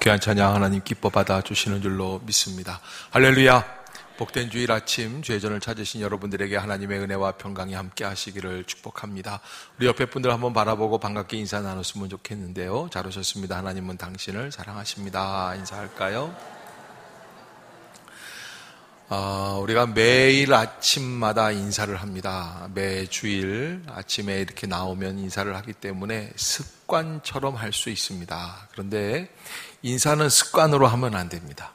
귀한 찬양 하나님 기뻐 받아주시는 줄로 믿습니다. 할렐루야. 복된 주일 아침 죄전을 찾으신 여러분들에게 하나님의 은혜와 평강이 함께 하시기를 축복합니다. 우리 옆에 분들 한번 바라보고 반갑게 인사 나눴으면 좋겠는데요. 잘 오셨습니다. 하나님은 당신을 사랑하십니다. 인사할까요? 우리가 매일 아침마다 인사를 합니다. 매주일 아침에 이렇게 나오면 인사를 하기 때문에 습관처럼 할 수 있습니다. 그런데 인사는 습관으로 하면 안 됩니다.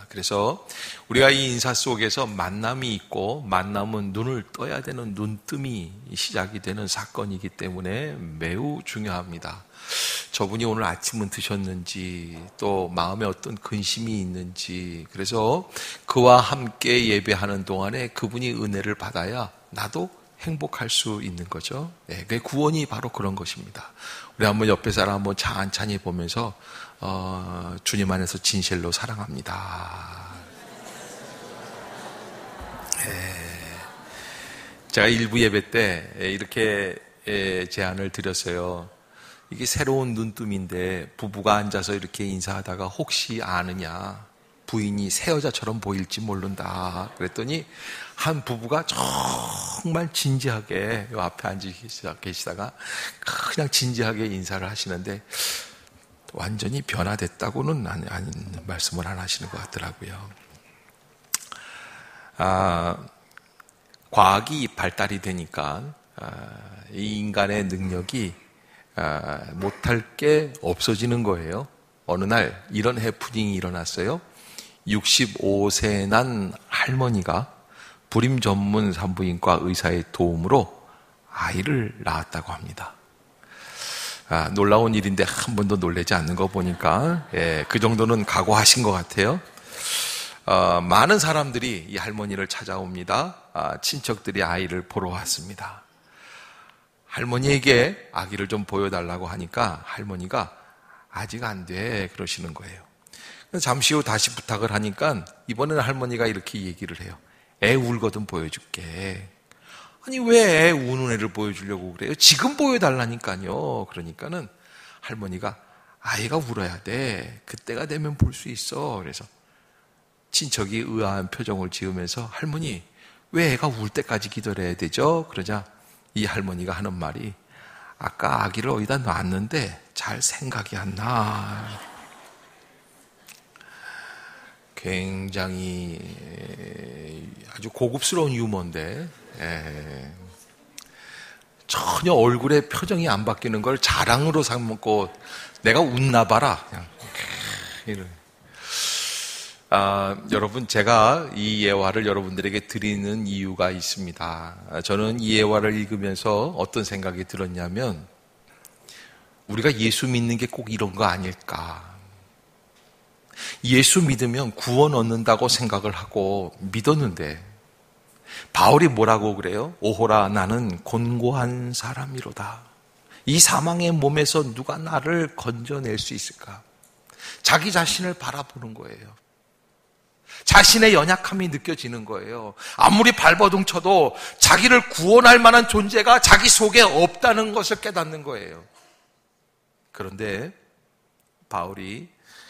그래서 우리가 이 인사 속에서 만남이 있고, 만남은 눈을 떠야 되는 눈뜸이 시작이 되는 사건이기 때문에 매우 중요합니다. 저분이 오늘 아침은 드셨는지, 또 마음에 어떤 근심이 있는지, 그래서 그와 함께 예배하는 동안에 그분이 은혜를 받아야 나도 행복할 수 있는 거죠. 네, 그 구원이 바로 그런 것입니다. 우리 한번 옆에 사람 한번 찬찬히 보면서 주님 안에서 진실로 사랑합니다. 네. 제가 일부 예배 때 이렇게 제안을 드렸어요. 이게 새로운 눈뜸인데 부부가 앉아서 이렇게 인사하다가 혹시 아느냐, 부인이 새 여자처럼 보일지 모른다. 그랬더니 한 부부가 정말 진지하게 요 앞에 앉아 계시다가 그냥 진지하게 인사를 하시는데 완전히 변화됐다고는 말씀을 안 하시는 것 같더라고요. 과학이 발달이 되니까 이 인간의 능력이 못할 게 없어지는 거예요. 어느 날 이런 해프닝이 일어났어요. 65세 난 할머니가 불임 전문 산부인과 의사의 도움으로 아이를 낳았다고 합니다. 놀라운 일인데 한 번도 놀라지 않는 거 보니까 그 정도는 각오하신 것 같아요. 많은 사람들이 이 할머니를 찾아옵니다. 친척들이 아이를 보러 왔습니다. 할머니에게 아기를 좀 보여달라고 하니까 할머니가 아직 안 돼 그러시는 거예요. 잠시 후 다시 부탁을 하니까 이번에는 할머니가 이렇게 얘기를 해요. 애 울거든 보여줄게. 아니 왜 애 우는 애를 보여주려고 그래요? 지금 보여달라니까요. 그러니까는 할머니가 아이가 울어야 돼. 그때가 되면 볼 수 있어. 그래서 친척이 의아한 표정을 지으면서 할머니 왜 애가 울 때까지 기다려야 되죠? 그러자 이 할머니가 하는 말이 아까 아기를 어디다 놨는데 잘 생각이 안 나. 굉장히 아주 고급스러운 유머인데 전혀 얼굴에 표정이 안 바뀌는 걸 자랑으로 삼고 내가 웃나 봐라. 여러분, 제가 이 예화를 여러분들에게 드리는 이유가 있습니다. 저는 이 예화를 읽으면서 어떤 생각이 들었냐면 우리가 예수 믿는 게 꼭 이런 거 아닐까. 예수 믿으면 구원 얻는다고 생각을 하고 믿었는데 바울이 뭐라고 그래요? 오호라 나는 곤고한 사람이로다. 이 사망의 몸에서 누가 나를 건져낼 수 있을까? 자기 자신을 바라보는 거예요. 자신의 연약함이 느껴지는 거예요. 아무리 발버둥 쳐도 자기를 구원할 만한 존재가 자기 속에 없다는 것을 깨닫는 거예요. 그런데 바울이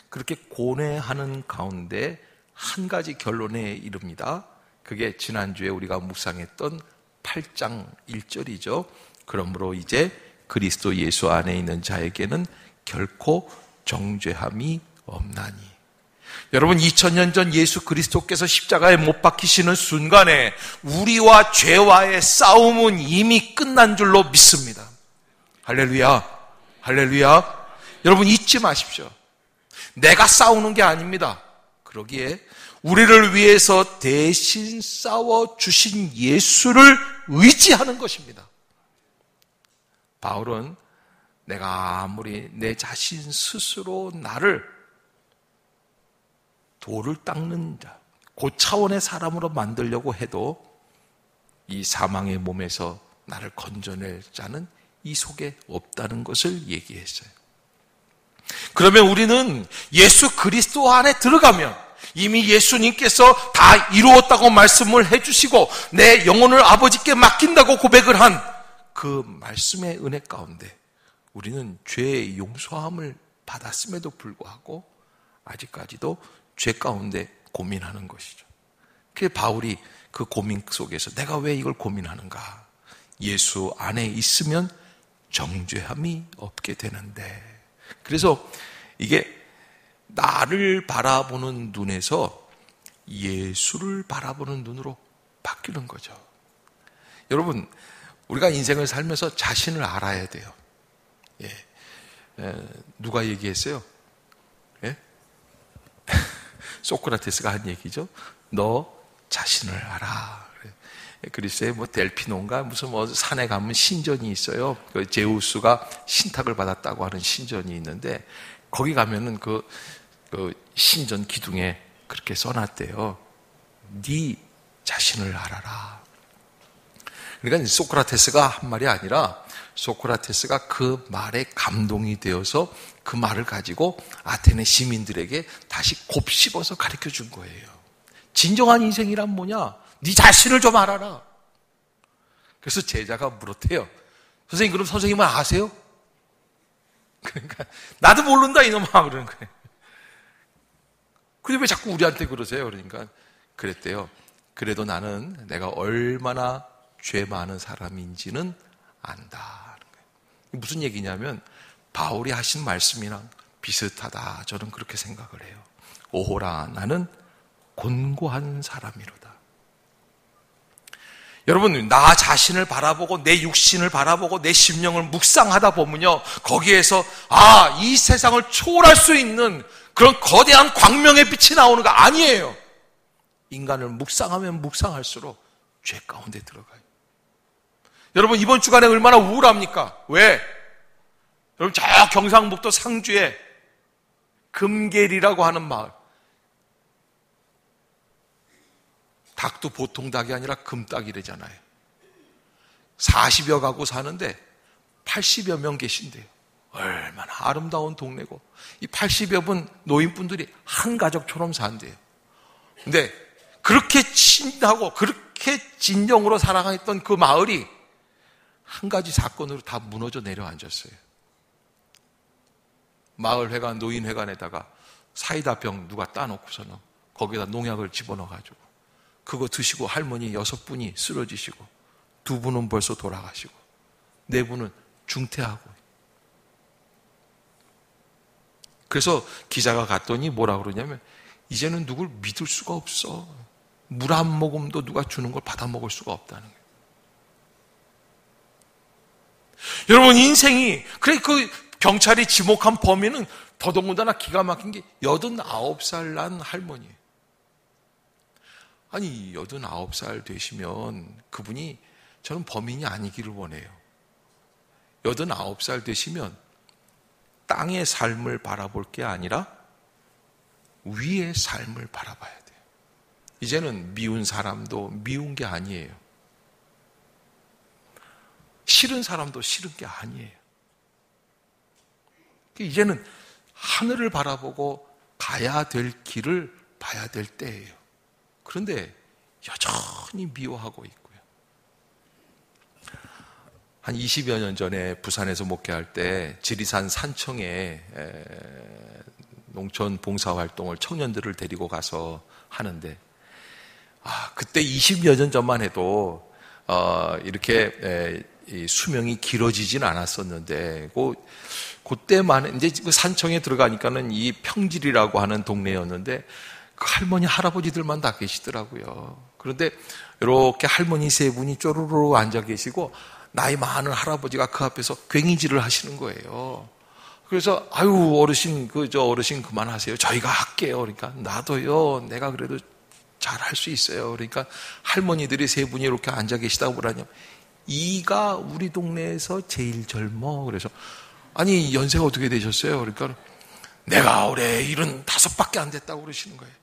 그렇게 고뇌하는 가운데 한 가지 결론에 이릅니다. 그게 지난주에 우리가 묵상했던 8장 1절이죠. 그러므로 이제 그리스도 예수 안에 있는 자에게는 결코 정죄함이 없나니. 여러분, 2000년 전 예수 그리스도께서 십자가에 못 박히시는 순간에 우리와 죄와의 싸움은 이미 끝난 줄로 믿습니다. 할렐루야, 할렐루야. 여러분 잊지 마십시오. 내가 싸우는 게 아닙니다. 그러기에 우리를 위해서 대신 싸워주신 예수를 의지하는 것입니다. 바울은 내가 아무리 내 자신 스스로 나를 돌을 닦는 자, 그 차원의 사람으로 만들려고 해도 이 사망의 몸에서 나를 건져낼 자는 이 속에 없다는 것을 얘기했어요. 그러면 우리는 예수 그리스도 안에 들어가면 이미 예수님께서 다 이루었다고 말씀을 해주시고 내 영혼을 아버지께 맡긴다고 고백을 한 그 말씀의 은혜 가운데 우리는 죄의 용서함을 받았음에도 불구하고 아직까지도 죄 가운데 고민하는 것이죠. 그래서 바울이 그 고민 속에서 내가 왜 이걸 고민하는가? 예수 안에 있으면 정죄함이 없게 되는데. 그래서 이게 나를 바라보는 눈에서 예수를 바라보는 눈으로 바뀌는 거죠. 여러분, 우리가 인생을 살면서 자신을 알아야 돼요. 누가 얘기했어요? 소크라테스가 한 얘기죠. 너 자신을 알아. 그리스의 델피논가 무슨 산에 가면 신전이 있어요. 그 제우스가 신탁을 받았다고 하는 신전이 있는데 거기 가면은 그 신전 기둥에 그렇게 써놨대요. 네 자신을 알아라. 그러니까 소크라테스가 한 말이 아니라 소크라테스가 그 말에 감동이 되어서 그 말을 가지고 아테네 시민들에게 다시 곱씹어서 가르쳐 준 거예요. 진정한 인생이란 뭐냐? 네 자신을 좀 알아라. 그래서 제자가 물었대요. 선생님, 그럼 선생님은 아세요? 그러니까 나도 모른다 이놈아 그러는 거예요. 근데 왜 자꾸 우리한테 그러세요? 그러니까 그랬대요. 그래도 나는 내가 얼마나 죄 많은 사람인지는 안다. 무슨 얘기냐면 바울이 하신 말씀이랑 비슷하다. 저는 그렇게 생각을 해요. 오호라 나는 곤고한 사람이로다. 여러분, 나 자신을 바라보고 내 육신을 바라보고 내 심령을 묵상하다 보면요, 거기에서 이 세상을 초월할 수 있는 그런 거대한 광명의 빛이 나오는 거 아니에요. 인간을 묵상하면 묵상할수록 죄 가운데 들어가요. 여러분, 이번 주간에 얼마나 우울합니까? 왜? 여러분, 저 경상북도 상주에 금계리라고 하는 마을, 닭도 보통 닭이 아니라 금닭이래잖아요. 40여 가구 사는데 80여 명 계신대요. 얼마나 아름다운 동네고 이 80여 분 노인분들이 한 가족처럼 산대요. 근데 그렇게 친하고 그렇게 진정으로 사랑했던 그 마을이 한 가지 사건으로 다 무너져 내려앉았어요. 마을회관, 노인회관에다가 사이다병 누가 따놓고서는 거기다 농약을 집어넣어가지고 그거 드시고 할머니 6분이 쓰러지시고 2분은 벌써 돌아가시고 4분은 중퇴하고. 그래서 기자가 갔더니 뭐라 그러냐면 이제는 누굴 믿을 수가 없어. 물 한 모금도 누가 주는 걸 받아 먹을 수가 없다는 거예요. 여러분, 인생이 그래 그 경찰이 지목한 범인은 더더군다나 기가 막힌 게 89살 난 할머니예요. 아니 89살 되시면 그분이 저는 범인이 아니기를 원해요. 89살 되시면 땅의 삶을 바라볼 게 아니라 위의 삶을 바라봐야 돼요. 이제는 미운 사람도 미운 게 아니에요. 싫은 사람도 싫은 게 아니에요. 이제는 하늘을 바라보고 가야 될 길을 봐야 될 때예요. 그런데 여전히 미워하고 있고요. 한 20여 년 전에 부산에서 목회할 때 지리산 산청에 농촌 봉사활동을 청년들을 데리고 가서 하는데 그때 20여 년 전만 해도 이렇게 수명이 길어지진 않았었는데 그때만 이제 그 산청에 들어가니까는 이 평질이라고 하는 동네였는데 그 할머니 할아버지들만 다 계시더라고요. 그런데 이렇게 할머니 3분이 쪼르르 앉아 계시고 나이 많은 할아버지가 그 앞에서 괭이질을 하시는 거예요. 그래서 어르신 어르신 그만하세요. 저희가 할게요. 그러니까 나도요. 내가 그래도 잘 할 수 있어요. 그러니까 할머니들이 3분이 이렇게 앉아 계시다고 그러냐. 이가 우리 동네에서 제일 젊어. 그래서 아니 연세가 어떻게 되셨어요? 그러니까 내가 올해 75밖에 안 됐다고 그러시는 거예요.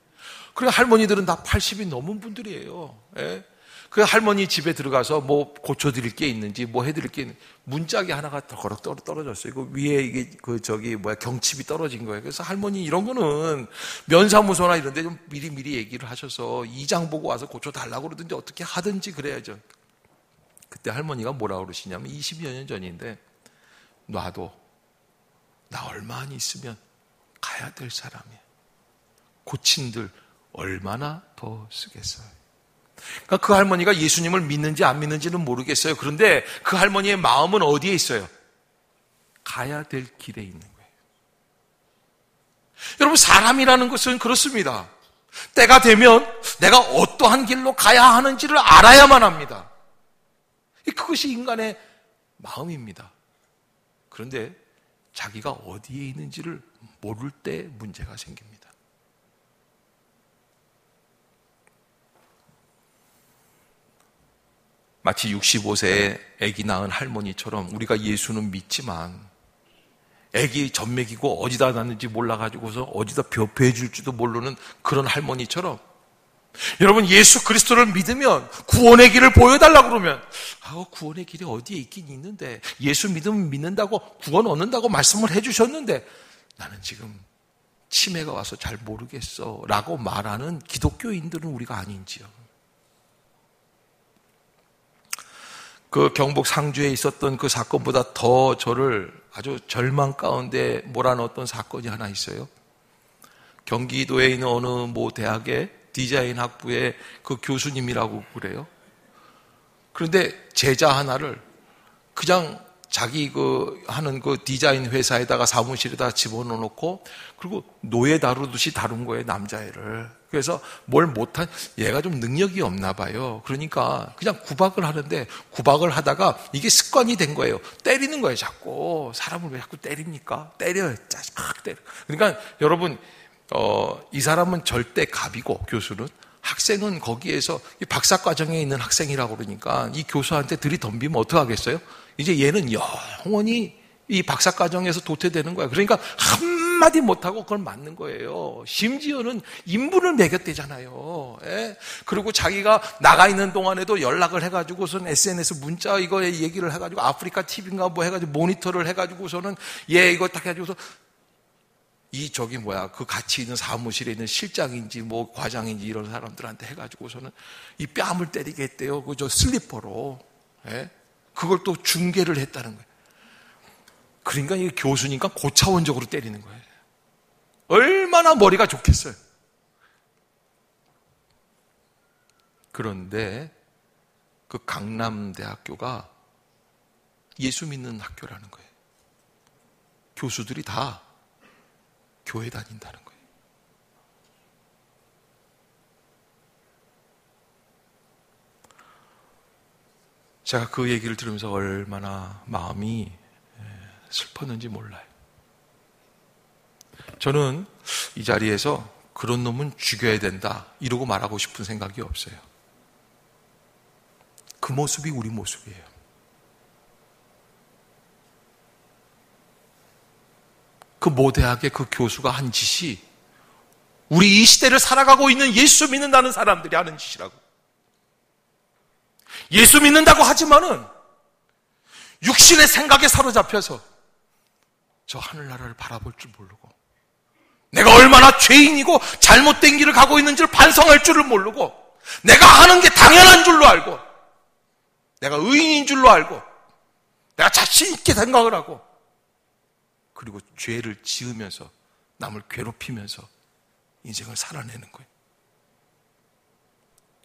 그래 할머니들은 다 80이 넘은 분들이에요. 예? 그 할머니 집에 들어가서 뭐 고쳐드릴 게 있는지 뭐 해드릴 게 있는지 문짝이 하나가 거럭 떨어졌어요. 그 위에 이게 경칩이 떨어진 거예요. 그래서 할머니 이런 거는 면사무소나 이런 데 좀 미리 얘기를 하셔서 이장 보고 와서 고쳐달라고 그러든지 어떻게 하든지 그래야죠. 그때 할머니가 뭐라고 그러시냐면 20여 년 전인데 놔도 나 얼마 안 있으면 가야 될 사람이에요. 고친들 얼마나 더 쓰겠어요. 그러니까 그 할머니가 예수님을 믿는지 안 믿는지는 모르겠어요. 그런데 그 할머니의 마음은 어디에 있어요? 가야 될 길에 있는 거예요. 여러분, 사람이라는 것은 그렇습니다. 때가 되면 내가 어떠한 길로 가야 하는지를 알아야만 합니다. 그것이 인간의 마음입니다. 그런데 자기가 어디에 있는지를 모를 때 문제가 생깁니다. 마치 65세에 아기 낳은 할머니처럼 우리가 예수는 믿지만 아기 젖 먹이고 어디다 놨는지 몰라가지고서 어디다 배줄지도 모르는 그런 할머니처럼 여러분, 예수 그리스도를 믿으면 구원의 길을 보여달라고 그러면 구원의 길이 어디에 있긴 있는데, 예수 믿으면 믿는다고 구원 얻는다고 말씀을 해주셨는데 나는 지금 치매가 와서 잘 모르겠어 라고 말하는 기독교인들은 우리가 아닌지요. 그 경북 상주에 있었던 그 사건보다 더 저를 아주 절망 가운데 몰아넣었던 사건이 하나 있어요. 경기도에 있는 어느 모 대학의 디자인 학부의 그 교수님이라고 그래요. 그런데 제자 하나를 그냥 자기 하는 그 디자인 회사에다가 사무실에다 집어넣고 그리고 노예 다루듯이 다룬 거예요, 남자애를. 그래서 뭘 못한, 얘가 좀 능력이 없나 봐요. 그러니까 그냥 구박을 하는데 구박을 하다가 이게 습관이 된 거예요. 때리는 거예요, 자꾸. 사람을 왜 자꾸 때립니까? 때려요, 짜증 막 때려. 그러니까 여러분, 이 사람은 절대 갑이고 교수는, 학생은 거기에서 박사과정에 있는 학생이라고 그러니까 이 교수한테 들이덤비면 어떡하겠어요? 이제 얘는 영원히 이 박사과정에서 도태되는 거야. 그러니까 한마디 못하고 그걸 맞는 거예요. 심지어는 인분을 매겼대잖아요. 예? 그리고 자기가 나가 있는 동안에도 연락을 해가지고선 SNS 문자 이거에 얘기를 해가지고 아프리카 TV인가 뭐 해가지고 모니터를 해가지고서는 이거 딱 해가지고서 그 같이 있는 사무실에 있는 실장인지 뭐 과장인지 이런 사람들한테 해가지고서는 이 뺨을 때리게 했대요. 저 슬리퍼로. 예? 그걸 또 중계를 했다는 거예요. 그러니까 이 교수니까 고차원적으로 때리는 거예요. 얼마나 머리가 좋겠어요. 그런데 그 강남대학교가 예수 믿는 학교라는 거예요. 교수들이 다 교회 다닌다는 거예요. 제가 그 얘기를 들으면서 얼마나 마음이 슬펐는지 몰라요. 저는 이 자리에서 그런 놈은 죽여야 된다 이러고 말하고 싶은 생각이 없어요. 그 모습이 우리 모습이에요. 그 모대학의 그 교수가 한 짓이 우리 이 시대를 살아가고 있는 예수 믿는다는 사람들이 하는 짓이라고. 예수 믿는다고 하지만은 육신의 생각에 사로잡혀서 저 하늘나라를 바라볼 줄 모르고 내가 얼마나 죄인이고 잘못된 길을 가고 있는지를 반성할 줄을 모르고 내가 하는 게 당연한 줄로 알고 내가 의인인 줄로 알고 내가 자신 있게 생각을 하고 그리고 죄를 지으면서 남을 괴롭히면서 인생을 살아내는 거예요.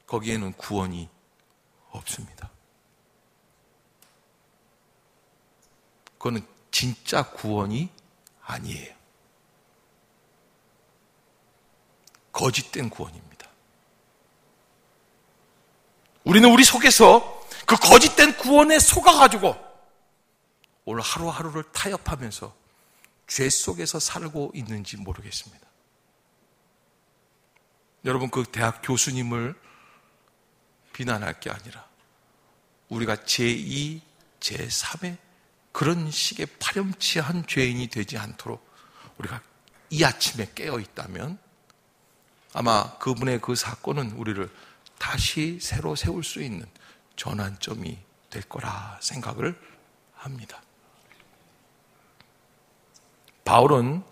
거기에는 구원이 없습니다. 그거는 진짜 구원이 아니에요. 거짓된 구원입니다. 우리는 우리 속에서 그 거짓된 구원에 속아가지고 오늘 하루하루를 타협하면서 죄 속에서 살고 있는지 모르겠습니다. 여러분, 그 대학 교수님을 비난할 게 아니라 우리가 제2, 제3의 그런 식의 파렴치한 죄인이 되지 않도록 우리가 이 아침에 깨어 있다면 아마 그분의 그 사건은 우리를 다시 새로 세울 수 있는 전환점이 될 거라 생각을 합니다. 바울은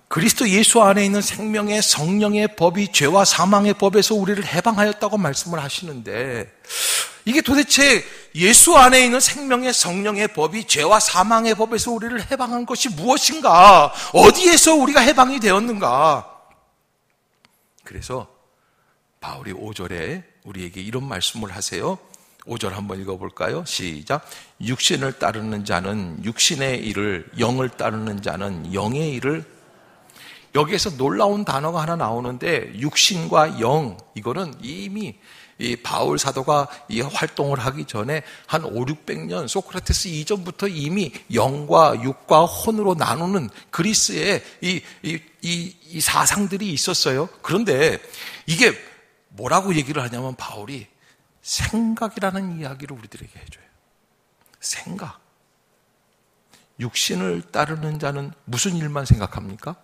그리스도 예수 안에 있는 생명의 성령의 법이 죄와 사망의 법에서 우리를 해방하였다고 말씀을 하시는데, 이게 도대체 예수 안에 있는 생명의 성령의 법이 죄와 사망의 법에서 우리를 해방한 것이 무엇인가? 어디에서 우리가 해방이 되었는가? 그래서 바울이 5절에 우리에게 이런 말씀을 하세요. 5절 한번 읽어볼까요? 시작. 육신을 따르는 자는 육신의 일을, 영을 따르는 자는 영의 일을. 여기에서 놀라운 단어가 하나 나오는데, 육신과 영, 이거는 이미 이 바울 사도가 이 활동을 하기 전에 한 500~600년 소크라테스 이전부터 이미 영과 육과 혼으로 나누는 그리스의 이 사상들이 있었어요. 그런데 이게 뭐라고 얘기를 하냐면, 바울이 생각이라는 이야기를 우리들에게 해줘요. 생각. 육신을 따르는 자는 무슨 일만 생각합니까?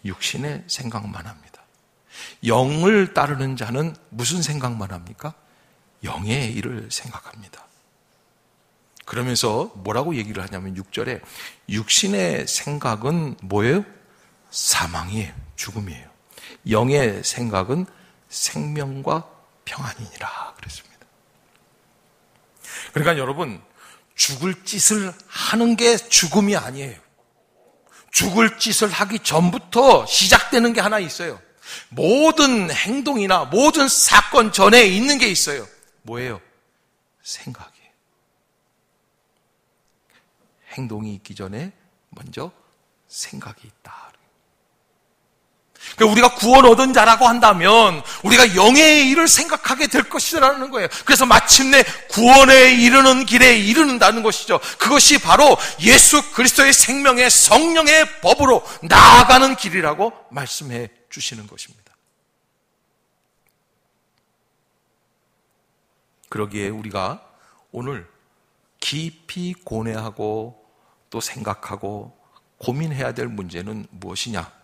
육신의 생각만 합니다. 영을 따르는 자는 무슨 생각만 합니까? 영의 일을 생각합니다. 그러면서 뭐라고 얘기를 하냐면 6절에 육신의 생각은 뭐예요? 사망이에요. 죽음이에요. 영의 생각은 생명과 평안이니라 그랬습니다. 그러니까 여러분, 죽을 짓을 하는 게 죽음이 아니에요. 죽을 짓을 하기 전부터 시작되는 게 하나 있어요. 모든 행동이나 모든 사건 전에 있는 게 있어요. 뭐예요? 생각이에요. 행동이 있기 전에 먼저 생각이 있다. 그러니까 우리가 구원 얻은 자라고 한다면 우리가 영의 일을 생각하게 될 것이라는 거예요. 그래서 마침내 구원에 이르는 길에 이르는다는 것이죠. 그것이 바로 예수 그리스도의 생명의 성령의 법으로 나아가는 길이라고 말씀해 주시는 것입니다. 그러기에 우리가 오늘 깊이 고뇌하고 또 생각하고 고민해야 될 문제는 무엇이냐?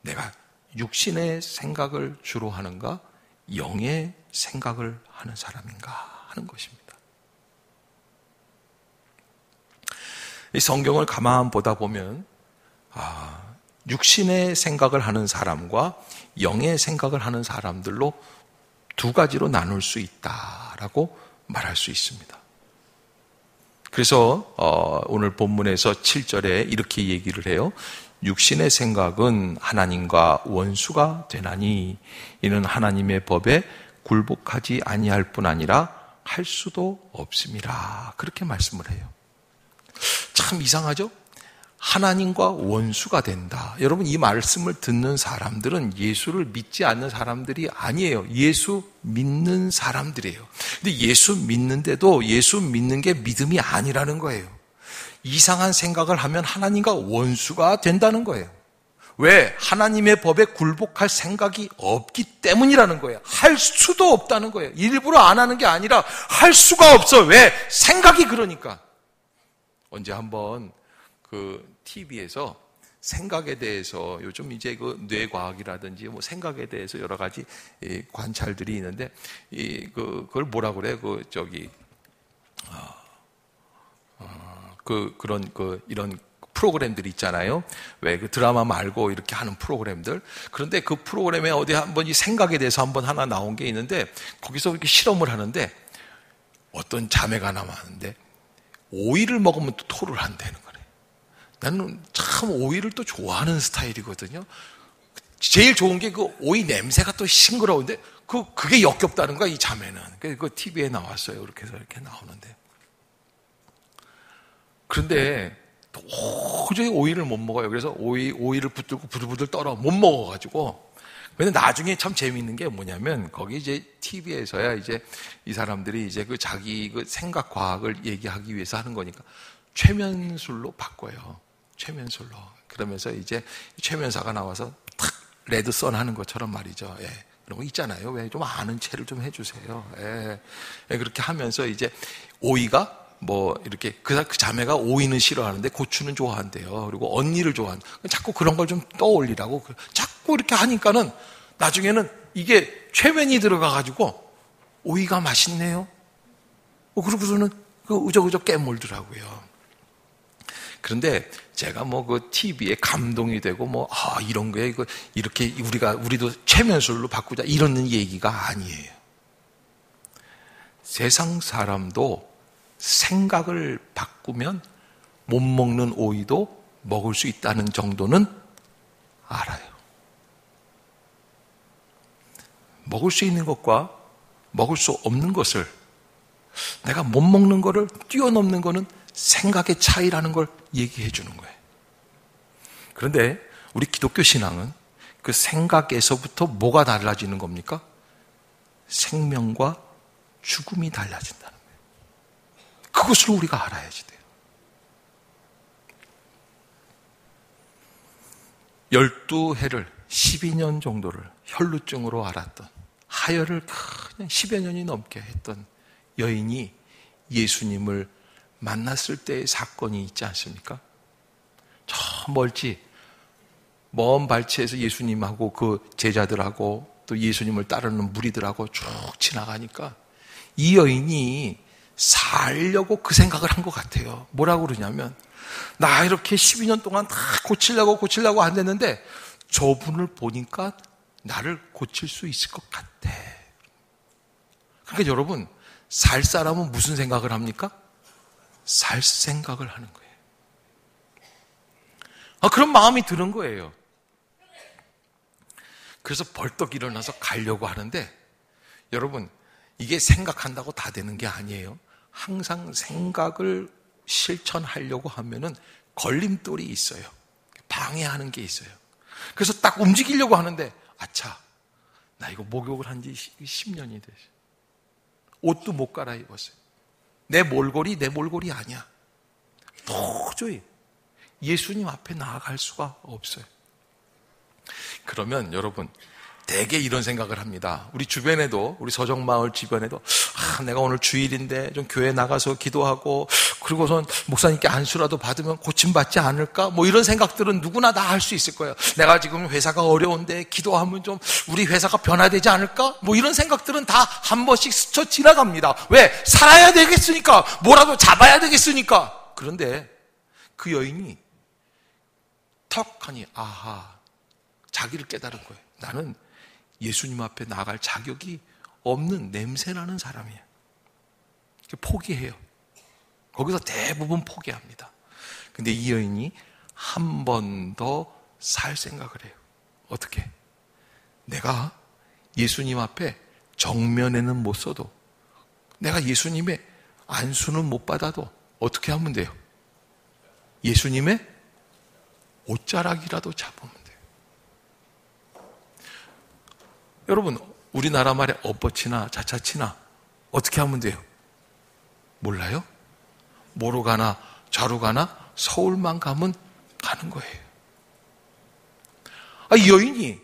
내가 육신의 생각을 주로 하는가? 영의 생각을 하는 사람인가? 하는 것입니다. 이 성경을 가만 보다 보면 육신의 생각을 하는 사람과 영의 생각을 하는 사람들로 두 가지로 나눌 수 있다라고 말할 수 있습니다. 그래서 오늘 본문에서 7절에 이렇게 얘기를 해요. 육신의 생각은 하나님과 원수가 되나니 이는 하나님의 법에 굴복하지 아니할 뿐 아니라 할 수도 없음이라. 그렇게 말씀을 해요. 참 이상하죠? 하나님과 원수가 된다. 여러분, 이 말씀을 듣는 사람들은 예수를 믿지 않는 사람들이 아니에요. 예수 믿는 사람들이에요. 근데 예수 믿는데도 예수 믿는 게 믿음이 아니라는 거예요. 이상한 생각을 하면 하나님과 원수가 된다는 거예요. 왜? 하나님의 법에 굴복할 생각이 없기 때문이라는 거예요. 할 수도 없다는 거예요. 일부러 안 하는 게 아니라 할 수가 없어. 왜? 생각이 그러니까. 언제 한번 TV에서 생각에 대해서 요즘 이제 뇌과학이라든지 뭐 생각에 대해서 여러 가지 관찰들이 있는데 그걸 뭐라 그래? 이런 프로그램들이 있잖아요. 왜 드라마 말고 이렇게 하는 프로그램들. 그런데 그 프로그램에 어디 한번 이 생각에 대해서 한번 하나 나온 게 있는데 거기서 이렇게 실험을 하는데 어떤 자매가 나왔는데 오이를 먹으면 또 토를 한다는 거래. 나는 참 오이를 또 좋아하는 스타일이거든요. 제일 좋은 게 그 오이 냄새가 또 싱그러운데 그게 역겹다는 거야, 이 자매는. 그 TV에 나왔어요. 이렇게 해서 이렇게 나오는데. 그런데 도저히 오이를 못 먹어요. 그래서 오이를 붙들고 부들부들 떨어 못 먹어가지고. 근데 나중에 참 재미있는 게 뭐냐면 거기 이제 TV에서야 이제 이 사람들이 이제 자기 생각 과학을 얘기하기 위해서 하는 거니까 최면술로 바꿔요. 최면술로. 그러면서 이제 최면사가 나와서 탁 레드선 하는 것처럼 말이죠. 예. 그런 거 있잖아요. 왜 좀 아는 체를 좀 해주세요. 예. 예. 그렇게 하면서 이제 오이가 이렇게, 그 자매가 오이는 싫어하는데 고추는 좋아한대요. 그리고 언니를 좋아한다. 자꾸 그런 걸 좀 떠올리라고. 자꾸 이렇게 하니까는 나중에는 이게 최면이 들어가가지고 오이가 맛있네요. 그러고서는 으적으적 깨물더라고요. 그런데 제가 뭐 그 TV에 감동이 되고 이런 거에 이렇게 우리도 최면술로 바꾸자 이런 얘기가 아니에요. 세상 사람도 생각을 바꾸면 못 먹는 오이도 먹을 수 있다는 정도는 알아요. 먹을 수 있는 것과 먹을 수 없는 것을, 내가 못 먹는 거를 뛰어넘는 거는 생각의 차이라는 걸 얘기해 주는 거예요. 그런데 우리 기독교 신앙은 그 생각에서부터 뭐가 달라지는 겁니까? 생명과 죽음이 달라진다는 거예요. 그것을 우리가 알아야지 돼요. 12해를 12년 정도를 혈루증으로 앓았던, 하혈을 그냥 10여 년이 넘게 했던 여인이 예수님을 만났을 때의 사건이 있지 않습니까? 저 먼 발치에서 예수님하고 그 제자들하고 또 예수님을 따르는 무리들하고 쭉 지나가니까 이 여인이 살려고 그 생각을 한 것 같아요. 뭐라고 그러냐면, 나 이렇게 12년 동안 다 고치려고 안 됐는데 저분을 보니까 나를 고칠 수 있을 것 같아. 그러니까 여러분, 살 사람은 무슨 생각을 합니까? 살 생각을 하는 거예요. 그런 마음이 드는 거예요. 그래서 벌떡 일어나서 가려고 하는데, 여러분, 이게 생각한다고 다 되는 게 아니에요. 항상 생각을 실천하려고 하면은 걸림돌이 있어요. 방해하는 게 있어요. 그래서 딱 움직이려고 하는데, 아차, 나 이거 목욕을 한 지 10년이 됐어요. 옷도 못 갈아입었어요. 내 몰골이 아니야. 도저히 예수님 앞에 나아갈 수가 없어요. 그러면 여러분, 대개 이런 생각을 합니다. 우리 주변에도, 우리 서정마을 주변에도, 내가 오늘 주일인데 좀 교회 나가서 기도하고 그리고선 목사님께 안수라도 받으면 고침받지 않을까? 이런 생각들은 누구나 다 할 수 있을 거예요. 내가 지금 회사가 어려운데 기도하면 좀 우리 회사가 변화되지 않을까? 이런 생각들은 다 한 번씩 스쳐 지나갑니다. 왜? 살아야 되겠으니까, 뭐라도 잡아야 되겠으니까. 그런데 그 여인이 턱하니 자기를 깨달은 거예요. 나는 예수님 앞에 나갈 자격이 없는 냄새나는 사람이에요. 포기해요. 거기서 대부분 포기합니다. 근데 이 여인이 한 번 더 살 생각을 해요. 어떻게? 내가 예수님 앞에 정면에는 못 서도, 내가 예수님의 안수는 못 받아도 어떻게 하면 돼요? 예수님의 옷자락이라도 잡으면 돼요. 여러분, 우리나라 말에 엇버치나 자차치나 어떻게 하면 돼요? 몰라요? 뭐로 가나 좌로 가나 서울만 가면 가는 거예요. 이 여인이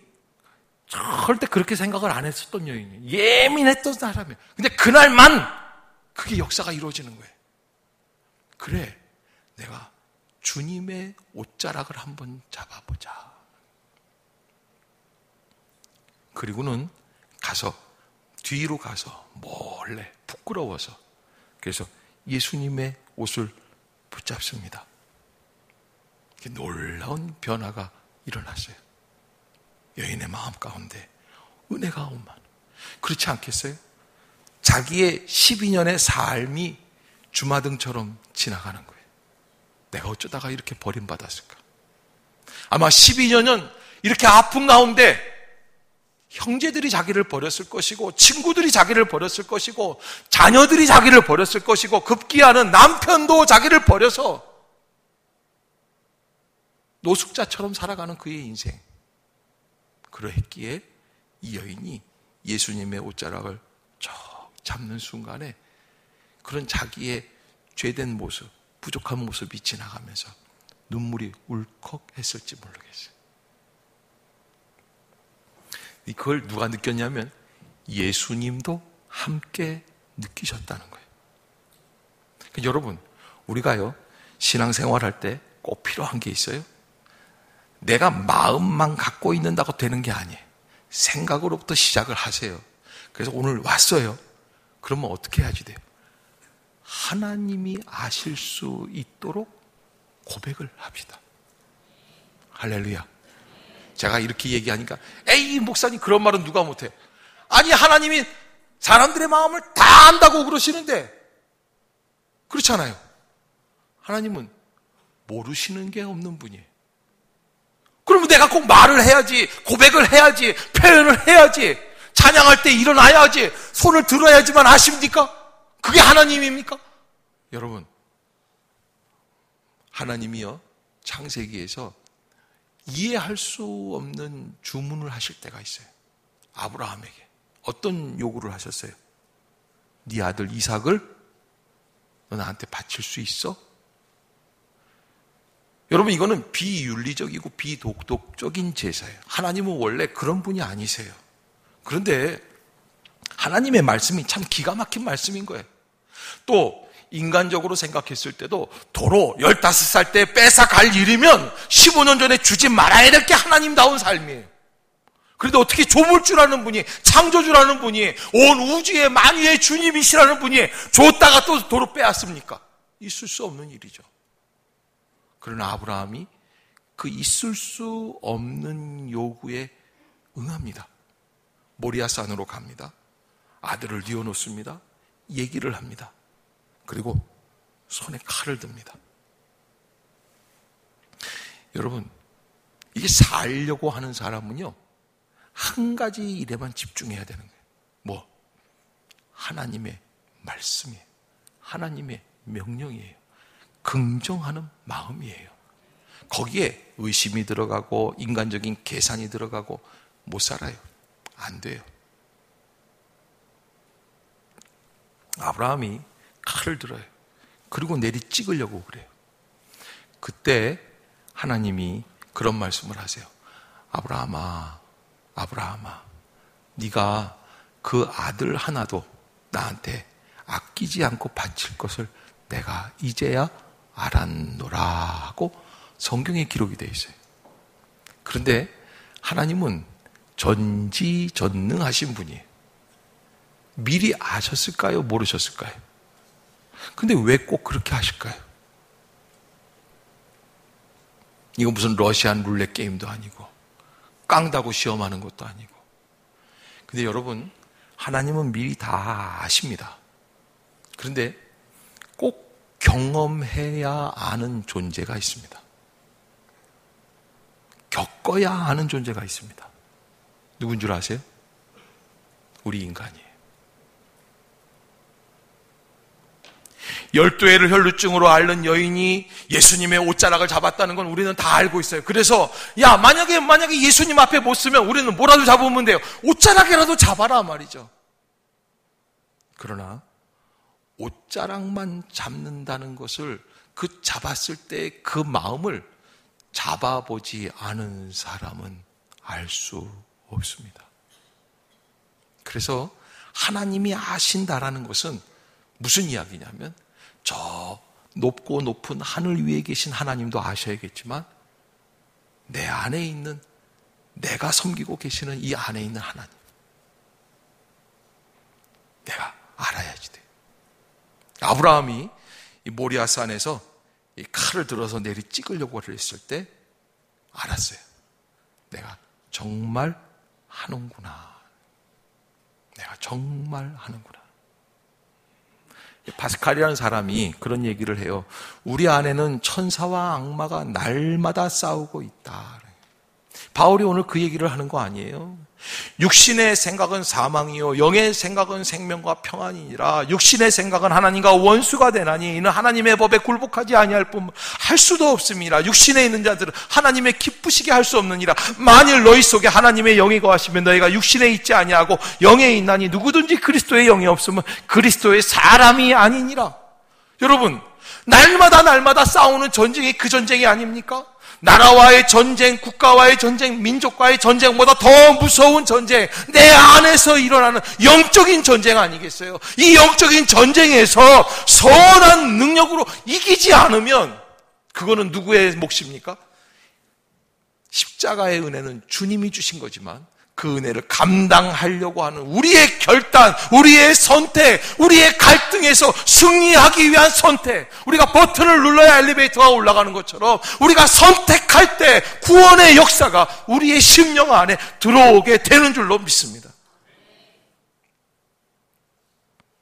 절대 그렇게 생각을 안 했었던 여인이에요. 예민했던 사람이에요. 근데 그날만 그게 역사가 이루어지는 거예요. 그래, 내가 주님의 옷자락을 한번 잡아보자. 그리고는 뒤로 가서 몰래 부끄러워서, 그래서 예수님의 옷을 붙잡습니다. 놀라운 변화가 일어났어요. 여인의 마음 가운데 은혜가 오만. 그렇지 않겠어요? 자기의 12년의 삶이 주마등처럼 지나가는 거예요. 내가 어쩌다가 이렇게 버림받았을까? 아마 12년은 이렇게 아픈 가운데 형제들이 자기를 버렸을 것이고, 친구들이 자기를 버렸을 것이고, 자녀들이 자기를 버렸을 것이고, 급기야는 남편도 자기를 버려서 노숙자처럼 살아가는 그의 인생. 그러했기에 이 여인이 예수님의 옷자락을 쫙 잡는 순간에 그런 자기의 죄된 모습, 부족한 모습이 지나가면서 눈물이 울컥했을지 모르겠어요. 그걸 누가 느꼈냐면 예수님도 함께 느끼셨다는 거예요. 그러니까 여러분, 우리가요, 신앙생활할 때 꼭 필요한 게 있어요. 내가 마음만 갖고 있는다고 되는 게 아니에요. 생각으로부터 시작을 하세요. 그래서 오늘 왔어요. 그러면 어떻게 해야지 돼요? 하나님이 아실 수 있도록 고백을 합시다. 할렐루야. 제가 이렇게 얘기하니까 에이 목사님 그런 말은 누가 못해. 아니 하나님이 사람들의 마음을 다 안다고 그러시는데 그렇잖아요. 하나님은 모르시는 게 없는 분이에요. 그러면 내가 꼭 말을 해야지, 고백을 해야지, 표현을 해야지, 찬양할 때 일어나야지, 손을 들어야지만 아십니까? 그게 하나님입니까? 여러분, 하나님이요 창세기에서 이해할 수 없는 주문을 하실 때가 있어요. 아브라함에게 어떤 요구를 하셨어요? 네 아들 이삭을 너 나한테 바칠 수 있어? 여러분, 이거는 비윤리적이고 비도덕적인 제사예요. 하나님은 원래 그런 분이 아니세요. 그런데 하나님의 말씀이 참 기가 막힌 말씀인 거예요. 또 인간적으로 생각했을 때도 도로 15살 때 뺏어갈 일이면 15년 전에 주지 말아야 될 게 하나님다운 삶이에요. 그런데 어떻게 조물주라는 분이, 창조주라는 분이, 온 우주의 만유의 주님이시라는 분이 줬다가 또 도로 빼앗습니까? 있을 수 없는 일이죠. 그러나 아브라함이 그 있을 수 없는 요구에 응합니다. 모리아산으로 갑니다. 아들을 뉘어놓습니다. 얘기를 합니다. 그리고 손에 칼을 듭니다. 여러분, 이게 살려고 하는 사람은요, 한 가지 일에만 집중해야 되는 거예요. 뭐? 하나님의 말씀이에요. 하나님의 명령이에요. 긍정하는 마음이에요. 거기에 의심이 들어가고 인간적인 계산이 들어가고 못 살아요. 안 돼요. 아브라함이 칼을 들어요. 그리고 내리 찍으려고 그래요. 그때 하나님이 그런 말씀을 하세요. 아브라함아, 네가 그 아들 하나도 나한테 아끼지 않고 바칠 것을 내가 이제야 알았노라 하고 성경에 기록이 되어 있어요. 그런데 하나님은 전지전능하신 분이에요. 미리 아셨을까요? 모르셨을까요? 근데 왜 꼭 그렇게 하실까요? 이거 무슨 러시안 룰렛 게임도 아니고 깡다고 시험하는 것도 아니고. 근데 여러분, 하나님은 미리 다 아십니다. 그런데 꼭 경험해야 아는 존재가 있습니다. 겪어야 아는 존재가 있습니다. 누군 줄 아세요? 우리 인간이에요. 12회를 혈루증으로 앓는 여인이 예수님의 옷자락을 잡았다는 건 우리는 다 알고 있어요. 그래서 만약에 예수님 앞에 못 서면 우리는 뭐라도 잡으면 돼요. 옷자락이라도 잡아라 말이죠. 그러나 옷자락만 잡는다는 것을 그 잡았을 때 그 마음을 잡아보지 않은 사람은 알 수 없습니다. 그래서 하나님이 아신다라는 것은 무슨 이야기냐면 저 높고 높은 하늘 위에 계신 하나님도 아셔야겠지만 내 안에 있는, 내가 섬기고 계시는 이 안에 있는 하나님, 내가 알아야지 돼. 아브라함이 이 모리아산에서 이 칼을 들어서 내리 찍으려고 했을 때 알았어요. 내가 정말 하는구나. 내가 정말 하는구나. 파스칼이라는 사람이 그런 얘기를 해요. 우리 안에는 천사와 악마가 날마다 싸우고 있다. 바울이 오늘 그 얘기를 하는 거 아니에요? 육신의 생각은 사망이요 영의 생각은 생명과 평안이니라. 육신의 생각은 하나님과 원수가 되나니 이는 하나님의 법에 굴복하지 아니할 뿐 할 수도 없습니다. 육신에 있는 자들은 하나님의 기쁘시게 할 수 없느니라. 만일 너희 속에 하나님의 영이 거하시면 너희가 육신에 있지 아니하고 영에 있나니 누구든지 그리스도의 영이 없으면 그리스도의 사람이 아니니라. 여러분, 날마다 싸우는 전쟁이 그 전쟁이 아닙니까? 나라와의 전쟁, 국가와의 전쟁, 민족과의 전쟁보다 더 무서운 전쟁, 내 안에서 일어나는 영적인 전쟁 아니겠어요? 이 영적인 전쟁에서 선한 능력으로 이기지 않으면 그거는 누구의 몫입니까? 십자가의 은혜는 주님이 주신 거지만 그 은혜를 감당하려고 하는 우리의 결단, 우리의 선택, 우리의 갈등에서 승리하기 위한 선택, 우리가 버튼을 눌러야 엘리베이터가 올라가는 것처럼 우리가 선택할 때 구원의 역사가 우리의 심령 안에 들어오게 되는 줄로 믿습니다.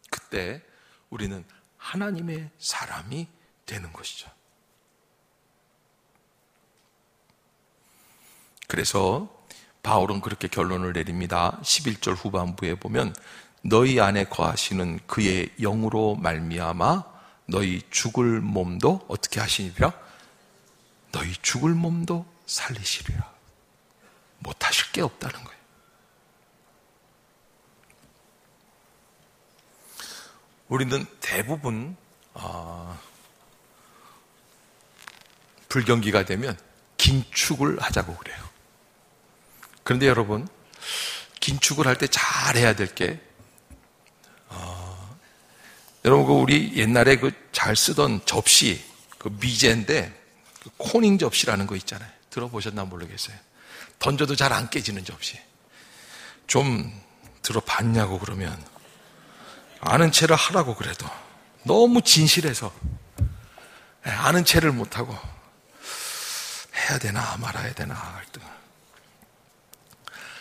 그때 우리는 하나님의 사람이 되는 것이죠. 그래서 바울은 그렇게 결론을 내립니다. 11절 후반부에 보면 너희 안에 거하시는 그의 영으로 말미암아 너희 죽을 몸도 어떻게 하시리라? 너희 죽을 몸도 살리시리라. 못하실 게 없다는 거예요. 우리는 대부분 불경기가 되면 긴축을 하자고 그래요. 그런데 여러분, 긴축을 할 때 잘해야 될 게 여러분 그 우리 옛날에 그 잘 쓰던 접시 그 미제인데 그 코닝 접시라는 거 있잖아요. 들어보셨나 모르겠어요. 던져도 잘 안 깨지는 접시. 좀 들어봤냐고 그러면 아는 체를 하라고 그래도 너무 진실해서 아는 체를 못하고 해야 되나 말아야 되나 갈등.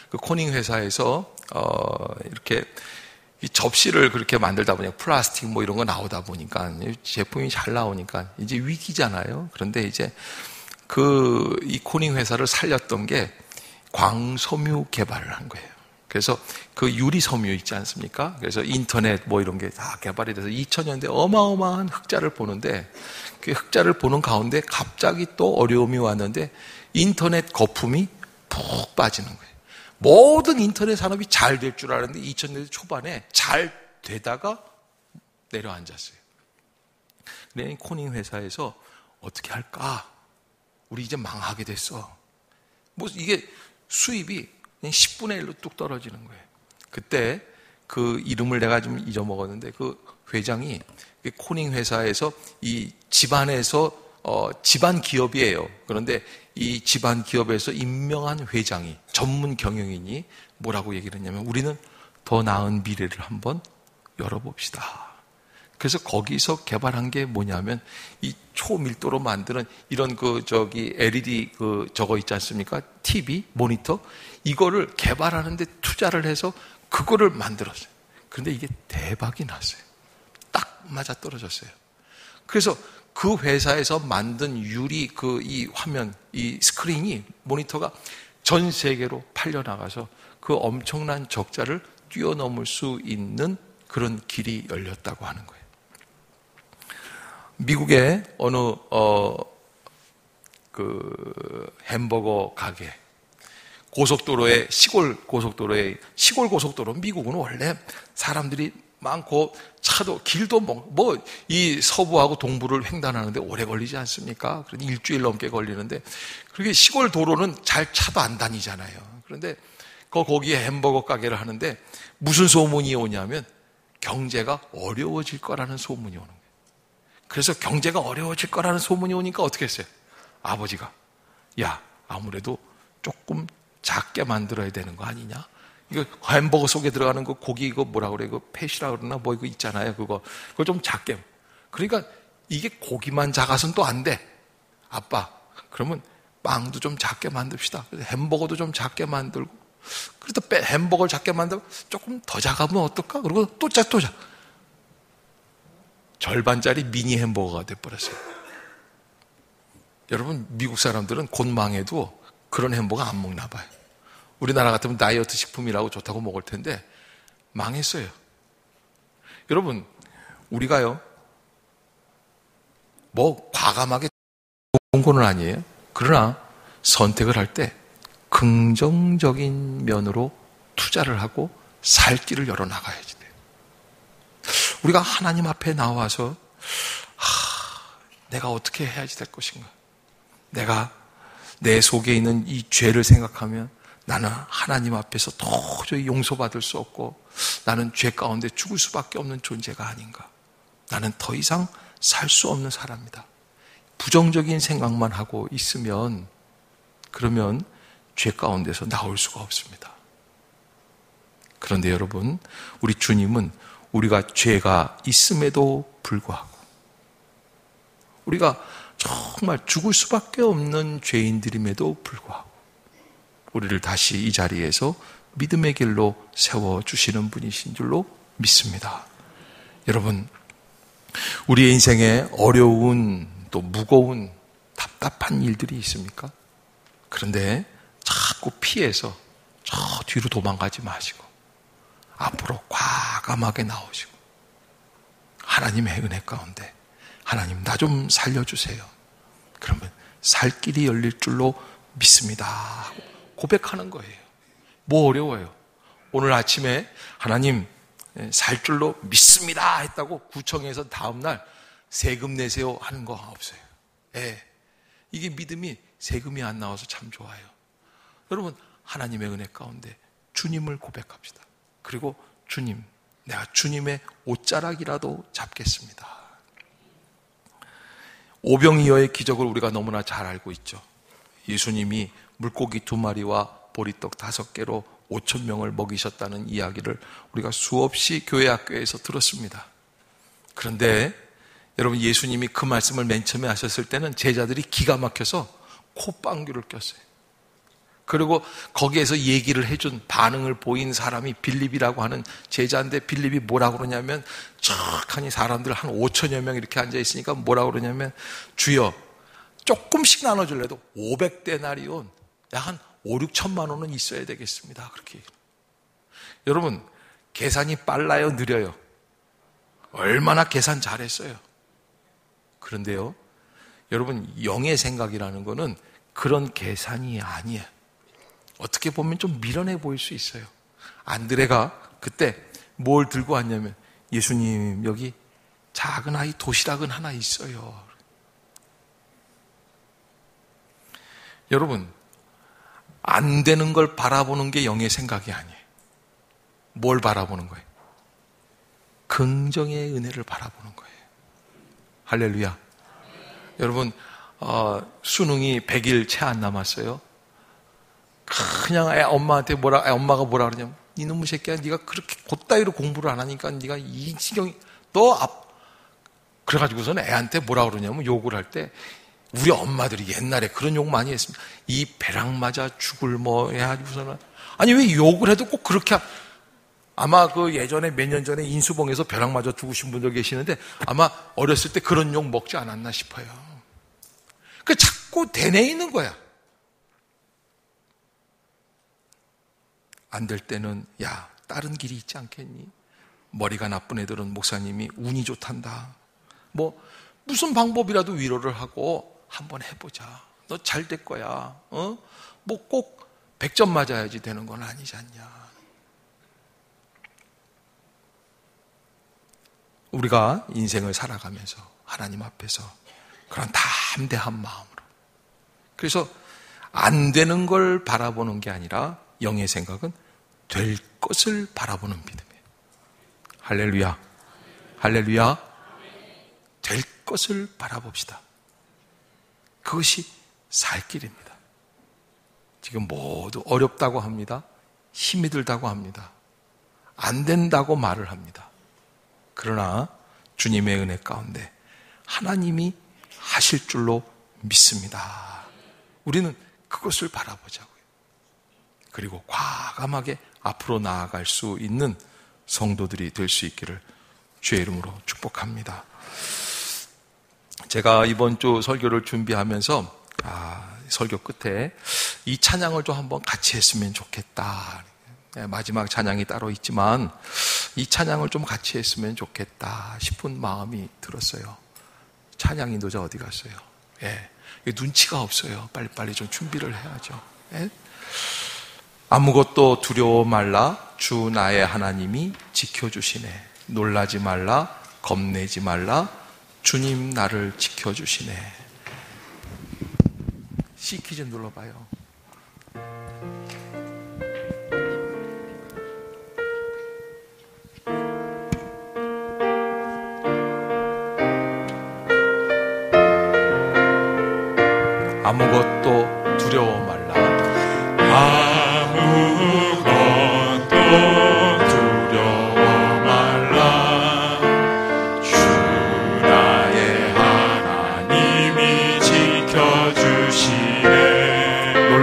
그 코닝 회사에서 이렇게 이 접시를 그렇게 만들다 보니까 플라스틱 뭐 이런 거 나오다 보니까 제품이 잘 나오니까 이제 위기잖아요. 그런데 이제 이 코닝 회사를 살렸던 게 광섬유 개발을 한 거예요. 그래서 그 유리섬유 있지 않습니까? 그래서 인터넷 뭐 이런 게 다 개발이 돼서 2000년대 어마어마한 흑자를 보는데 그 흑자를 보는 가운데 갑자기 또 어려움이 왔는데 인터넷 거품이 푹 빠지는 거예요. 모든 인터넷 산업이 잘 될 줄 알았는데 2000년대 초반에 잘 되다가 내려앉았어요. 그러니 코닝 회사에서 어떻게 할까? 우리 이제 망하게 됐어. 뭐 이게 수입이 그냥 10분의 1로 뚝 떨어지는 거예요. 그때 그 이름을 내가 좀 잊어먹었는데 그 회장이 코닝 회사에서 이 집안에서 집안 기업이에요. 그런데 이 집안 기업에서 임명한 회장이 전문 경영인이 뭐라고 얘기를 했냐면 우리는 더 나은 미래를 한번 열어봅시다. 그래서 거기서 개발한 게 뭐냐면 이 초밀도로 만드는 이런 LED 저거 있지 않습니까? TV, 모니터 이거를 개발하는데 투자를 해서 그거를 만들었어요. 그런데 이게 대박이 났어요. 딱 맞아 떨어졌어요. 그래서 그 회사에서 만든 유리 이 화면, 이 스크린이 모니터가 전 세계로 팔려나가서 그 엄청난 적자를 뛰어넘을 수 있는 그런 길이 열렸다고 하는 거예요. 미국의 어느 햄버거 가게 고속도로에 시골 고속도로 미국은 원래 사람들이 많고 차도 길도 이 서부하고 동부를 횡단하는데 오래 걸리지 않습니까? 그러니 일주일 넘게 걸리는데 그렇게 시골 도로는 잘 차도 안 다니잖아요. 그런데 거기에 햄버거 가게를 하는데 무슨 소문이 오냐면 경제가 어려워질 거라는 소문이 오는 거예요. 그래서 경제가 어려워질 거라는 소문이 오니까 어떻게 했어요? 아버지가 야 아무래도 조금 작게 만들어야 되는 거 아니냐? 이거 햄버거 속에 들어가는 거 고기 이거 뭐라 그래? 이거 팻이라 그러나 뭐 이거 있잖아요. 그거 좀 작게. 그러니까 이게 고기만 작아서는 또 안 돼. 아빠 그러면 빵도 좀 작게 만듭시다. 그래서 햄버거도 좀 작게 만들고 그래도 햄버거를 작게 만들고 조금 더 작으면 어떨까? 그리고 또 작. 절반짜리 미니 햄버거가 돼버렸어요. 여러분 미국 사람들은 곧 망해도 그런 햄버거 안 먹나 봐요. 우리나라 같으면 다이어트 식품이라고 좋다고 먹을 텐데 망했어요. 여러분 우리가요 뭐 과감하게 좋은 건 아니에요. 그러나 선택을 할 때 긍정적인 면으로 투자를 하고 살 길을 열어나가야지 돼요. 우리가 하나님 앞에 나와서 내가 어떻게 해야지 될 것인가? 내가 내 속에 있는 이 죄를 생각하면 나는 하나님 앞에서 도저히 용서받을 수 없고 나는 죄 가운데 죽을 수밖에 없는 존재가 아닌가? 나는 더 이상 살 수 없는 사람이다. 부정적인 생각만 하고 있으면 그러면 죄 가운데서 나올 수가 없습니다. 그런데 여러분, 우리 주님은 우리가 죄가 있음에도 불구하고, 우리가 정말 죽을 수밖에 없는 죄인들임에도 불구하고 우리를 다시 이 자리에서 믿음의 길로 세워주시는 분이신 줄로 믿습니다. 여러분, 우리의 인생에 어려운 또 무거운 답답한 일들이 있습니까? 그런데 자꾸 피해서 저 뒤로 도망가지 마시고 앞으로 과감하게 나오시고 하나님의 은혜 가운데 하나님 나 좀 살려주세요. 그러면 살 길이 열릴 줄로 믿습니다. 고백하는 거예요. 뭐 어려워요? 오늘 아침에 하나님 살 줄로 믿습니다 했다고 구청에서 다음날 세금 내세요 하는 거 없어요. 예. 이게 믿음이 세금이 안 나와서 참 좋아요. 여러분, 하나님의 은혜 가운데 주님을 고백합시다. 그리고 주님, 내가 주님의 옷자락이라도 잡겠습니다. 오병이어의 기적을 우리가 너무나 잘 알고 있죠. 예수님이 물고기 2마리와 보리떡 5개로 5,000명을 먹이셨다는 이야기를 우리가 수없이 교회 학교에서 들었습니다. 그런데 여러분, 예수님이 그 말씀을 맨 처음에 하셨을 때는 제자들이 기가 막혀서 콧방귀를 꼈어요. 그리고 거기에서 얘기를 해준 반응을 보인 사람이 빌립이라고 하는 제자인데, 빌립이 뭐라고 그러냐면, 척하니 사람들 한 5천여 명 이렇게 앉아있으니까 뭐라고 그러냐면, 주여 조금씩 나눠줄래도 500데나리온, 약 한 5, 6천만 원은 있어야 되겠습니다. 그렇게. 여러분, 계산이 빨라요, 느려요? 얼마나 계산 잘했어요? 그런데요, 여러분, 영의 생각이라는 거는 그런 계산이 아니에요. 어떻게 보면 좀 미련해 보일 수 있어요. 안드레가 그때 뭘 들고 왔냐면, 예수님, 여기 작은 아이 도시락은 하나 있어요. 여러분, 안 되는 걸 바라보는 게 영의 생각이 아니에요. 뭘 바라보는 거예요? 긍정의 은혜를 바라보는 거예요. 할렐루야. 여러분, 수능이 100일 채 안 남았어요. 그냥 엄마한테 엄마가 뭐라 그러냐면, 이놈의 새끼야, 네가 그렇게 곧다이로 공부를 안 하니까 네가 이 신경이 그래가지고서는 애한테 뭐라 그러냐면, 욕을 할 때, 우리 엄마들이 옛날에 그런 욕 많이 했습니다. 이 배랑 맞아 죽을 뭐 해가지고서는, 아니 왜 욕을 해도 꼭 그렇게, 아마 그 예전에 몇 년 전에 인수봉에서 벼락 맞아 죽으신 분들 계시는데 아마 어렸을 때 그런 욕 먹지 않았나 싶어요. 그 자꾸 되뇌이는 거야. 안 될 때는, 야, 다른 길이 있지 않겠니? 머리가 나쁜 애들은 목사님이 운이 좋단다. 무슨 방법이라도 위로를 하고 한번 해보자. 너 잘 될 거야. 뭐 꼭 100점 맞아야지 되는 건 아니지 않냐. 우리가 인생을 살아가면서 하나님 앞에서 그런 담대한 마음으로, 그래서 안 되는 걸 바라보는 게 아니라 영의 생각은 될 것을 바라보는 믿음이에요. 할렐루야. 할렐루야. 될 것을 바라봅시다. 그것이 살 길입니다. 지금 모두 어렵다고 합니다. 힘이 들다고 합니다. 안 된다고 말을 합니다. 그러나 주님의 은혜 가운데 하나님이 하실 줄로 믿습니다. 우리는 그것을 바라보자고요. 그리고 과감하게 앞으로 나아갈 수 있는 성도들이 될 수 있기를 주의 이름으로 축복합니다. 제가 이번 주 설교를 준비하면서 설교 끝에 이 찬양을 좀 한번 같이 했으면 좋겠다. 마지막 찬양이 따로 있지만 이 찬양을 좀 같이 했으면 좋겠다 싶은 마음이 들었어요. 찬양 인도자 어디 갔어요? 예, 눈치가 없어요. 빨리빨리 좀 준비를 해야죠. 예? 아무것도 두려워 말라. 주 나의 하나님이 지켜주시네. 놀라지 말라. 겁내지 말라. 주님 나를 지켜주시네. C키 좀 눌러봐요. 아무것도 두려워 말라. 아무것도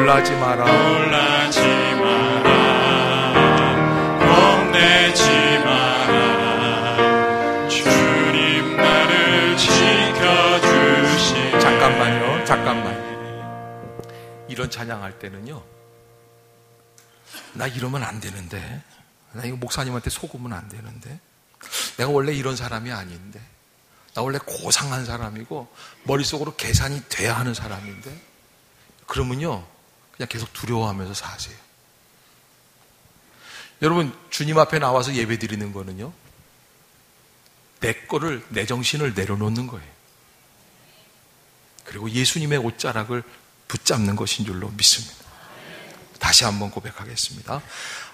놀라지 마라. 놀라지 마라. 겁내지 마라. 주님 나를 지켜주시네. 잠깐만요. 이런 찬양할 때는요, 나 이러면 안 되는데, 나 이거 목사님한테 속으면 안 되는데, 내가 원래 이런 사람이 아닌데, 나 원래 고상한 사람이고 머릿속으로 계산이 돼야 하는 사람인데, 그러면요 그냥 계속 두려워하면서 사세요. 여러분, 주님 앞에 나와서 예배 드리는 거는요, 내 정신을 내려놓는 거예요. 그리고 예수님의 옷자락을 붙잡는 것인 줄로 믿습니다. 다시 한번 고백하겠습니다.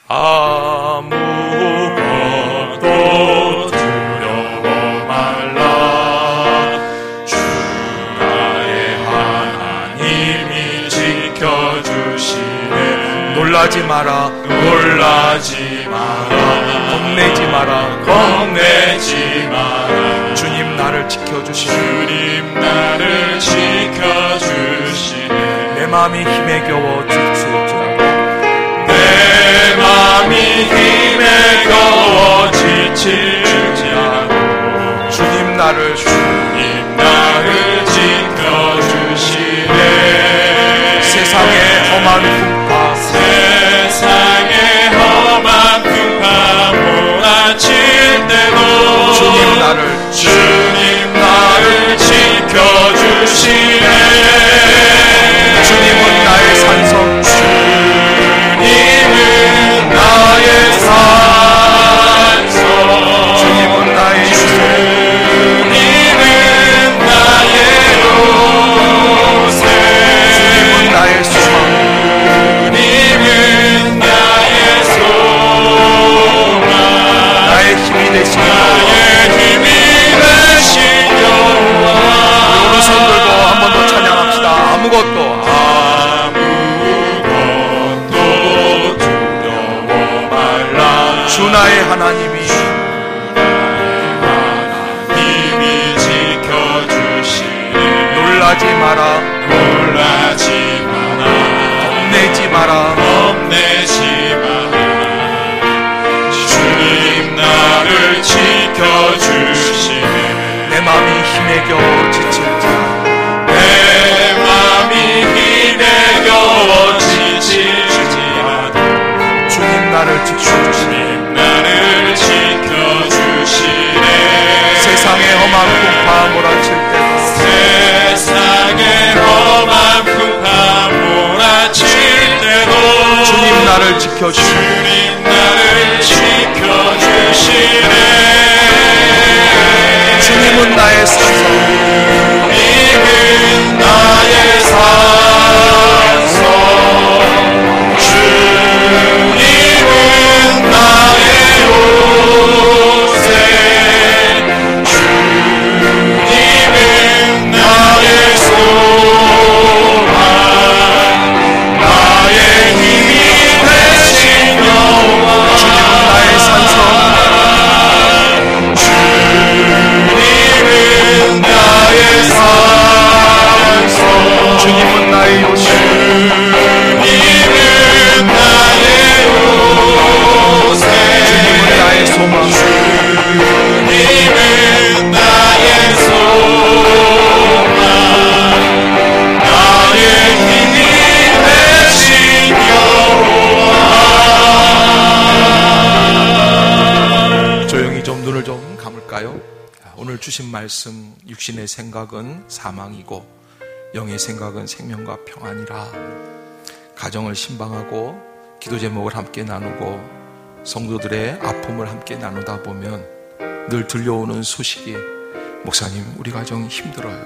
아무것도 두려워 말라. 주 나의 하나님이 지켜주시네. 놀라지 마라. 놀라지 마라. 겁내지 마라. 겁내지 마라. 주님 나를 지켜주시네. 주님 나를 지켜주시네. 내 마음이 힘에 겨워 지칠지라도, 내 마음이 힘에 겨워 지칠지라도 주님 나를 지켜주시네. 세상의 험한 풍파, 세상의 험한 풍파 몰아칠 때도 주님 나를 지켜주시네. 주님은 나의 산성, 주님은 나의 산성, 주님은 나의 주님은 나의 요새, 주님은 나의 소망, 주님은 나의 소망, 나의 힘이 되신 여호와. 우리 손 들고 한 번 더 찬양합시다. 아무것도 두려워 말라. 주 나의 하나님이 지켜주시네. 놀라지 마라. 놀라지 마라. 겁내지 마라. 겁내지 마라. 주님 나를 지켜주시네. 내 마음이 힘에 겨워 지칠지라도, 내 마음이 힘에 겨워 지칠지라도 주님 나를 지켜주시네. 나를 지켜주시네. 세상의 험한 풍파 몰아칠 때도, 세상의 험한 풍파 몰아칠 때도 주님 나를 지켜주시네. 주님 나를 지켜주시네. 주님은 나의 산성, 주님은 나의 산성, 주님은 나의 요새, 주님은 나의 소망, 나의 힘이 되신 여호와. 주님은 나의 산성, 주님은 나의 산성, 주님은 나의 요새, 주님은 나의 요새, 주님은 나의 소망, 주님은 나의 소망, 나의 힘이 되신 여호와. 조용히 좀 눈을 좀 감을까요? 오늘 주신 말씀, 육신의 생각은 사망이고 영의 생각은 생명과 평안이라. 가정을 신방하고 기도 제목을 함께 나누고 성도들의 아픔을 함께 나누다 보면 늘 들려오는 소식이, 목사님 우리 가정 힘들어요.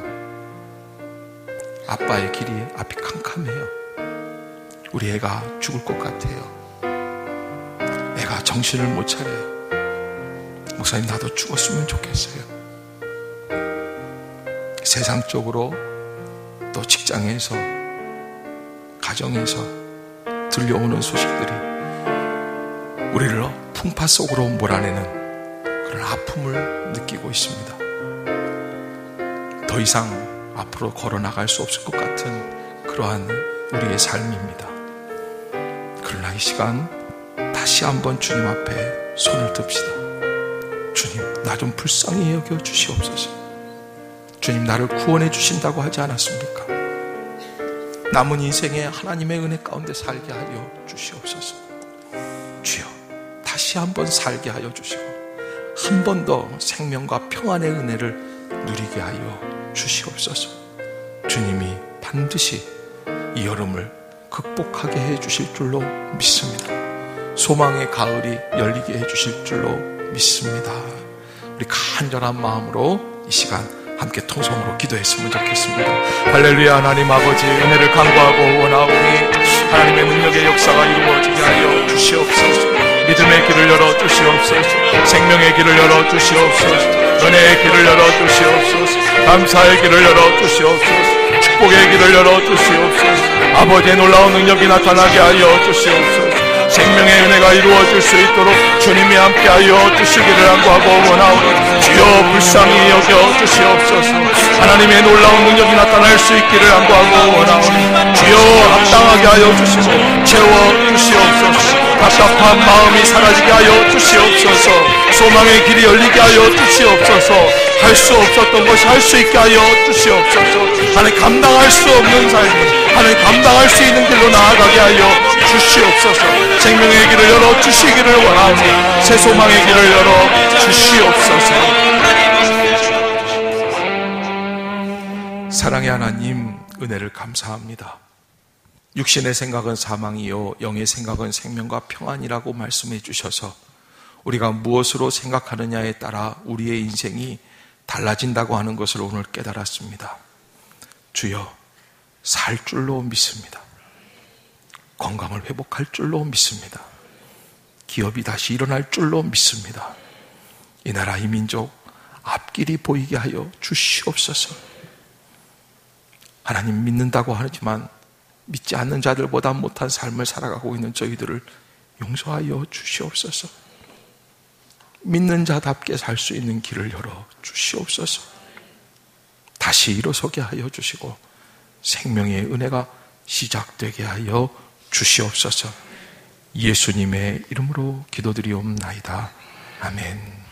아빠의 길이 앞이 캄캄해요. 우리 애가 죽을 것 같아요. 애가 정신을 못 차려요. 목사님 나도 죽었으면 좋겠어요. 세상적으로 또 직장에서, 가정에서 들려오는 소식들이 우리를 풍파 속으로 몰아내는 그런 아픔을 느끼고 있습니다. 더 이상 앞으로 걸어나갈 수 없을 것 같은 그러한 우리의 삶입니다. 그러나 이 시간 다시 한번 주님 앞에 손을 듭시다. 주님, 나 좀 불쌍히 여겨 주시옵소서. 주님, 나를 구원해 주신다고 하지 않았습니까? 남은 인생에 하나님의 은혜 가운데 살게 하여 주시옵소서. 주여, 다시 한번 살게 하여 주시고 한 번 더 생명과 평안의 은혜를 누리게 하여 주시옵소서. 주님이 반드시 이 여름을 극복하게 해 주실 줄로 믿습니다. 소망의 가을이 열리게 해 주실 줄로 믿습니다. 우리 간절한 마음으로 이 시간 함께 통성으로 기도했으면 좋겠습니다. 할렐루야. 하나님 아버지, 은혜를 간구하고 원하오니 하나님의 능력의 역사가 이루어지게 하여 주시옵소서. 믿음의 길을 열어 주시옵소서. 생명의 길을 열어 주시옵소서. 은혜의 길을 열어 주시옵소서. 감사의 길을 열어 주시옵소서. 축복의 길을 열어 주시옵소서. 아버지의 놀라운 능력이 나타나게 하여 주시옵소서. 생명의 은혜가 이루어질 수 있도록 주님이 함께하여 주시기를 간구하고 원하오니 주여 불쌍히 여겨 주시옵소서. 하나님의 놀라운 능력이 나타날 수 있기를 간구하고 원하오니 주여 합당하게 하여 주시고 채워 주시옵소서. 답답한 마음이 사라지게 하여 주시옵소서. 소망의 길이 열리게 하여 주시옵소서. 할 수 없었던 것이 할 수 있게 하여 주시옵소서. 하나님 감당할 수 없는 삶, 하나님 감당할 수 있는 길로 나아가게 하여 주시옵소서. 생명의 길을 열어 주시기를 원하오니 새 소망의 길을 열어 주시옵소서. 사랑의 하나님, 은혜를 감사합니다. 육신의 생각은 사망이요 영의 생각은 생명과 평안이라고 말씀해 주셔서 우리가 무엇으로 생각하느냐에 따라 우리의 인생이 달라진다고 하는 것을 오늘 깨달았습니다. 주여, 살 줄로 믿습니다. 건강을 회복할 줄로 믿습니다. 기업이 다시 일어날 줄로 믿습니다. 이 나라 이 민족 앞길이 보이게 하여 주시옵소서. 하나님 믿는다고 하지만 믿지 않는 자들보다 못한 삶을 살아가고 있는 저희들을 용서하여 주시옵소서. 믿는 자답게 살 수 있는 길을 열어 주시옵소서. 다시 일어서게 하여 주시고 생명의 은혜가 시작되게 하여 주시옵소서. 예수님의 이름으로 기도드리옵나이다. 아멘.